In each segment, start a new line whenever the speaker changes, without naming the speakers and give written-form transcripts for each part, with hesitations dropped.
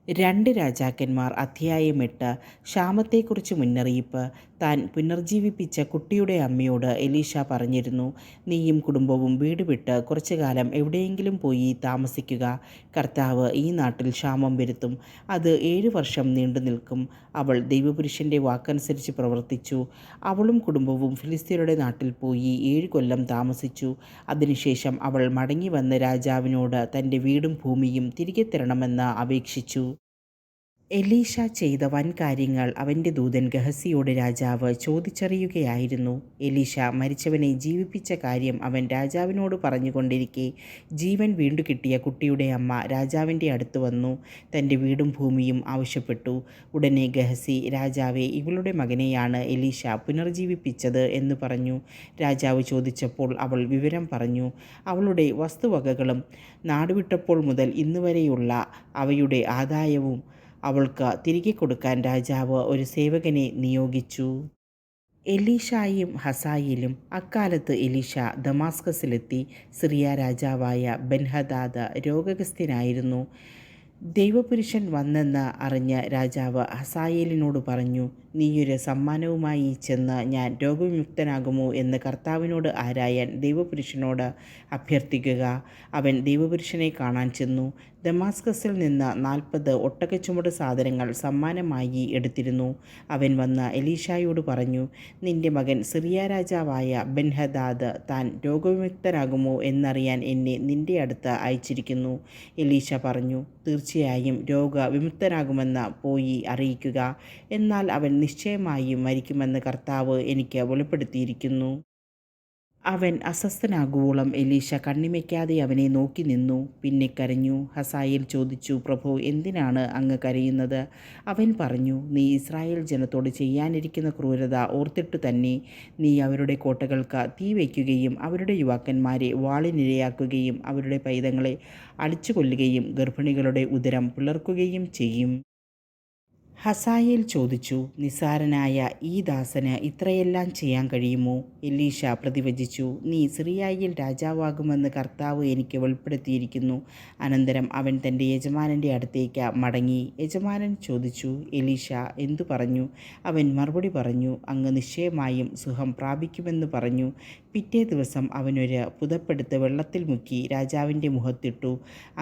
രണ്ട് രാജാക്കന്മാർ അധ്യായം 8. ക്ഷാമത്തെക്കുറിച്ച് മുന്നറിയിപ്പ്. താൻ പുനർജീവിപ്പിച്ച കുട്ടിയുടെ അമ്മയോട് എലീശ പറഞ്ഞിരുന്നു, നീയും കുടുംബവും വീട് വിട്ട് കുറച്ചുകാലം എവിടെയെങ്കിലും പോയി താമസിക്കുക. കർത്താവ് ഈ നാട്ടിൽ ക്ഷാമം വരുത്തും. അത് 7 വർഷം നീണ്ടു നിൽക്കും. അവൾ ദൈവപുരുഷൻ്റെ വാക്കനുസരിച്ച് പ്രവർത്തിച്ചു. അവളും കുടുംബവും ഫിലിസ്ത്യരുടെ നാട്ടിൽ പോയി 7 കൊല്ലം താമസിച്ചു. അതിനുശേഷം അവൾ മടങ്ങി വന്ന് രാജാവിനോട് തൻ്റെ വീടും ഭൂമിയും തിരികെ തരണമെന്ന് അപേക്ഷിച്ചു. എലീശ ചെയ്ത വൻ കാര്യങ്ങൾ അവൻ്റെ ദൂതൻ ഗഹസിയോട് രാജാവ് ചോദിച്ചറിയുകയായിരുന്നു. എലീശ മരിച്ചവനെ ജീവിപ്പിച്ച കാര്യം അവൻ രാജാവിനോട് പറഞ്ഞുകൊണ്ടിരിക്കെ ജീവൻ വീണ്ടു കിട്ടിയ കുട്ടിയുടെ അമ്മ രാജാവിൻ്റെ അടുത്ത് വന്നു തൻ്റെ വീടും ഭൂമിയും ആവശ്യപ്പെട്ടു. ഉടനെ ഗഹസി, രാജാവേ, ഇവളുടെ മകനെയാണ് എലീശ പുനർജീവിപ്പിച്ചത് എന്ന് പറഞ്ഞു. രാജാവ് ചോദിച്ചപ്പോൾ അവൾ വിവരം പറഞ്ഞു. അവളുടെ വസ്തുവകകളും നാടുവിട്ടപ്പോൾ മുതൽ ഇന്നുവരെയുള്ള അവയുടെ ആദായവും അവൾക്ക് തിരികെ കൊടുക്കാൻ രാജാവ് ഒരു സേവകനെ നിയോഗിച്ചു. എലീശായും ഹസായേലും. അക്കാലത്ത് എലീശ ദമാസ്കസിലെത്തി. സിറിയ രാജാവായ ബെൻഹദാദ് രോഗഗ്രസ്തനായിരുന്നു. ദൈവപുരുഷൻ വന്നെന്ന് അറിഞ്ഞ രാജാവ് ഹസായേലിനോട് പറഞ്ഞു, നീയൊരു സമ്മാനവുമായി ചെന്ന് ഞാൻ രോഗവിമുക്തനാകുമോ എന്ന് കർത്താവിനോട് ആരായാൻ ദൈവപുരുഷനോട് അഭ്യർത്ഥിക്കുക. അവൻ ദൈവപുരുഷനെ കാണാൻ ചെന്നു. ദമാസ്കസിൽ നിന്ന് 40 ഒട്ടകച്ചുമട് സാധനങ്ങൾ സമ്മാനമായി എടുത്തിരുന്നു. അവൻ വന്ന് എലീശായോട് പറഞ്ഞു, നിന്റെ മകൻ സിറിയ രാജാവായ ബെൻഹദാദ് താൻ രോഗവിമുക്തനാകുമോ എന്നറിയാൻ എന്നെ നിന്റെ അടുത്ത് അയച്ചിരിക്കുന്നു. എലീശ പറഞ്ഞു, തീർച്ചയായും രോഗവിമുക്തനാകുമെന്ന് പോയി അറിയിക്കുക. എന്നാൽ അവൻ നിശ്ചയമായും മരിക്കുമെന്ന് കർത്താവ് എനിക്ക് വെളിപ്പെടുത്തിയിരിക്കുന്നു. അവൻ അസ്വസ്ഥനാകുവോളം എലീശ കണ്ണിമയ്ക്കാതെ അവനെ നോക്കി നിന്നു. പിന്നെ കരഞ്ഞു. ഹസായേൽ ചോദിച്ചു, പ്രഭു, എന്തിനാണ് അങ്ങ് കരയുന്നത്? അവൻ പറഞ്ഞു, നീ ഇസ്രായേൽ ജനത്തോട് ചെയ്യാനിരിക്കുന്ന ക്രൂരത ഓർത്തിട്ടു തന്നെ. നീ അവരുടെ കോട്ടകൾക്ക് തീ വയ്ക്കുകയും അവരുടെ യുവാക്കന്മാരെ വാളിനിരയാക്കുകയും അവരുടെ പൈതങ്ങളെ അടിച്ചു കൊല്ലുകയും ഗർഭിണികളുടെ ഉദരം പിളർക്കുകയും ചെയ്യും. ഹസായേൽ ചോദിച്ചു, നിസ്സാരനായ ഈ ദാസന് ഇത്രയെല്ലാം ചെയ്യാൻ കഴിയുമോ? എലീശ പ്രതിവചിച്ചു, നീ സിറിയയിൽ രാജാവാകുമെന്ന് കർത്താവ് എനിക്ക് വെളിപ്പെടുത്തിയിരിക്കുന്നു. അനന്തരം അവൻ തൻ്റെ യജമാനൻ്റെ അടുത്തേക്ക് മടങ്ങി. യജമാനൻ ചോദിച്ചു, എലീശ എന്തു പറഞ്ഞു? അവൻ മറുപടി പറഞ്ഞു, അങ്ങ് നിശ്ചയമായും സുഖം പ്രാപിക്കുമെന്ന് പറഞ്ഞു. പിറ്റേ ദിവസം അവനൊരു പുതപ്പെടുത്ത് വെള്ളത്തിൽ മുക്കി രാജാവിൻ്റെ മുഖത്തിട്ടു.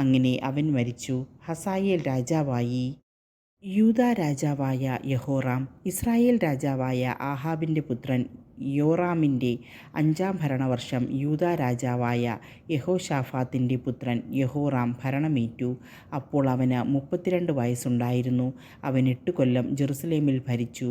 അങ്ങനെ അവൻ മരിച്ചു. ഹസായേൽ രാജാവായി. യൂദാ രാജാവായ യഹോറാം. ഇസ്രായേൽ രാജാവായ ആഹാബിൻ്റെ പുത്രൻ യോറാമിൻ്റെ 5-ാം ഭരണവർഷം യൂദാ രാജാവായ യഹോശാഫാത്തിൻ്റെ പുത്രൻ യഹോറാം ഭരണമേറ്റു. അപ്പോൾ അവന് 32 വയസ്സുണ്ടായിരുന്നു. അവൻ 8 കൊല്ലം ജെറുസലേമിൽ ഭരിച്ചു.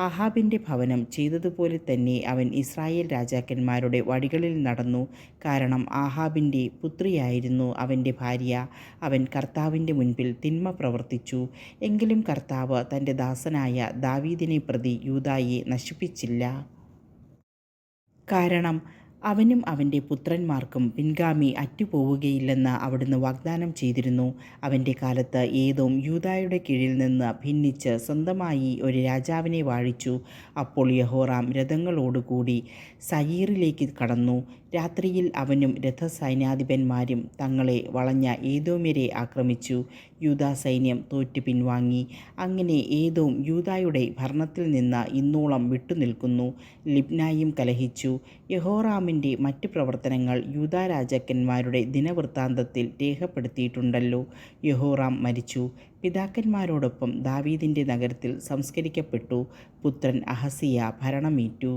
ആഹാബിൻ്റെ ഭവനം ചെയ്തതുപോലെ തന്നെ അവൻ ഇസ്രായേൽ രാജാക്കന്മാരുടെ വഴികളിൽ നടന്നു. കാരണം ആഹാബിൻ്റെ പുത്രിയായിരുന്നു അവൻ്റെ ഭാര്യ. അവൻ കർത്താവിൻ്റെ മുൻപിൽ തിന്മ പ്രവർത്തിച്ചു. എങ്കിലും കർത്താവ് തൻ്റെ ദാസനായ ദാവീദിനെ പ്രതി യൂദായെ നശിപ്പിച്ചില്ല. കാരണം അവനും അവൻ്റെ പുത്രന്മാർക്കും പിൻഗാമി അറ്റുപോവുകയില്ലെന്ന് അവിടുന്ന് വാഗ്ദാനം ചെയ്തിരുന്നു. അവൻ്റെ കാലത്ത് ഏദോം യൂദായുടെ കീഴിൽ നിന്ന് ഭിന്നിച്ച് സ്വന്തമായി ഒരു രാജാവിനെ വാഴിച്ചു. അപ്പോൾ യഹോറാം രഥങ്ങളോടുകൂടി സയീറിലേക്ക് കടന്നു. രാത്രിയിൽ അവനും രഥസൈന്യാധിപന്മാരും തങ്ങളെ വളഞ്ഞ ഏദോമ്യരെ ആക്രമിച്ചു. യൂദാ സൈന്യം തോറ്റു പിൻവാങ്ങി. അങ്ങനെ ഏദോം യൂദായുടെ ഭരണത്തിൽ നിന്ന് ഇന്നോളം വിട്ടുനിൽക്കുന്നു. ലിബ്നായും കലഹിച്ചു. യഹോറാമിൻ്റെ മറ്റ് പ്രവർത്തനങ്ങൾ യൂദാ രാജാക്കന്മാരുടെ ദിനവൃത്താന്തത്തിൽ രേഖപ്പെടുത്തിയിട്ടുണ്ടല്ലോ. യഹോറാം മരിച്ചു. പിതാക്കന്മാരോടൊപ്പം ദാവീദിൻ്റെ നഗരത്തിൽ സംസ്കരിക്കപ്പെട്ടു. പുത്രൻ അഹസിയ ഭരണമേറ്റു.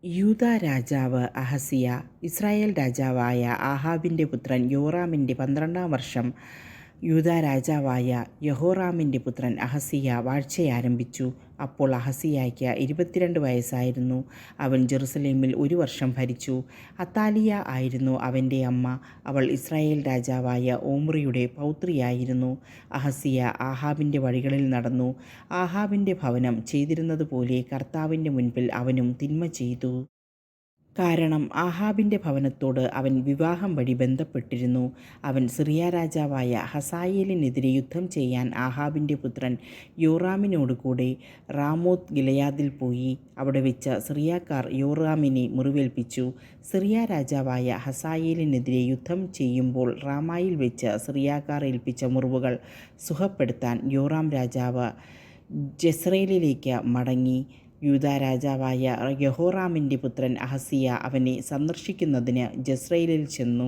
യൂദാ രാജാവ് അഹസിയ. ഇസ്രായേൽ രാജാവായ ആഹാബിൻ്റെ പുത്രൻ യോറാമിൻ്റെ 12-ാം വർഷം യൂദാ രാജാവായ യഹോറാമിൻ്റെ പുത്രൻ അഹസിയ വാഴ്ചയാരംഭിച്ചു. അപ്പോൾ അഹസിയായ്ക്ക് 22 വയസ്സായിരുന്നു. അവൻ ജെറുസലേമിൽ 1 വർഷം ഭരിച്ചു. അത്താലിയ ആയിരുന്നു അവൻ്റെ അമ്മ. അവൾ ഇസ്രായേൽ രാജാവായ ഓമ്രിയുടെ പൗത്രിയായിരുന്നു. അഹസിയ ആഹാബിൻ്റെ വഴികളിൽ നടന്നു. ആഹാബിൻ്റെ ഭവനം ചെയ്തിരുന്നതുപോലെ കർത്താവിൻ്റെ മുൻപിൽ അവനും തിന്മ ചെയ്തു. കാരണം ആഹാബിൻ്റെ ഭവനത്തോട് അവൻ വിവാഹം വഴി ബന്ധപ്പെട്ടിരുന്നു. അവൻ സിറിയ രാജാവായ ഹസായേലിനെതിരെ യുദ്ധം ചെയ്യാൻ ആഹാബിൻ്റെ പുത്രൻ യോറാമിനോടുകൂടെ റാമോത്ത് ഗിലെയാദിൽ പോയി. അവിടെ വെച്ച് സിറിയക്കാർ യോറാമിനെ മുറിവേൽപ്പിച്ചു. സിറിയ രാജാവായ ഹസായേലിനെതിരെ യുദ്ധം ചെയ്യുമ്പോൾ റാമായിൽ വെച്ച് സിറിയക്കാർ ഏൽപ്പിച്ച മുറിവുകൾ സുഖപ്പെടുത്താൻ യോറാം രാജാവ് ജെസ്രയേലിലേക്ക് മടങ്ങി. യൂദാ രാജാവായ യെഹോറാമിൻ്റെ പുത്രൻ അഹസിയ അവനെ സന്ദർശിക്കുന്നതിന് ജെസ്രയേലിൽ ചെന്നു.